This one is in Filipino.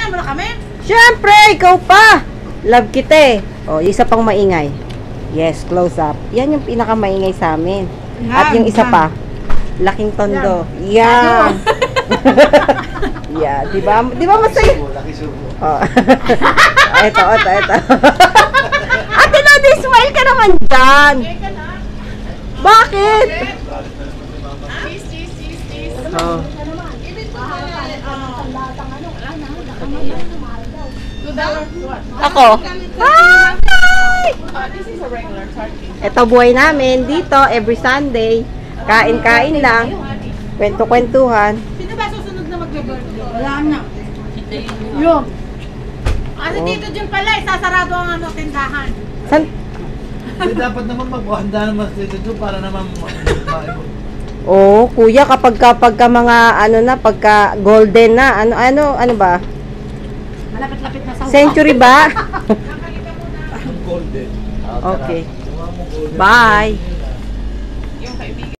Hintayin mo na kami. Siyempre, ikaw pa. Love kita eh. O, isa pang maingay. Yes, close up. Yan yung pinakamaingay sa amin. At yung isa pa, laking tondo. Yan. Yeah, di ba? Di ba masaya? Laki subo. Oh. Ito. Ate Lodi, smile ka naman dyan. Bakit? Oh. Ako. Hi! Ito buhay namin dito every Sunday. Kain-kain lang. Kwento-kwentuhan. Sino ba susunod na mag-birthday? Wala na. Yun. Kasi dito dyan pala, isasarado ang ano, tindahan. San? Dapat naman maghanda naman dito doon para naman Oh, kuya, kapag mga ano na, pagka golden na, ano ba? Malapit-lapit na sa Century ba? golden. Okay. Bye.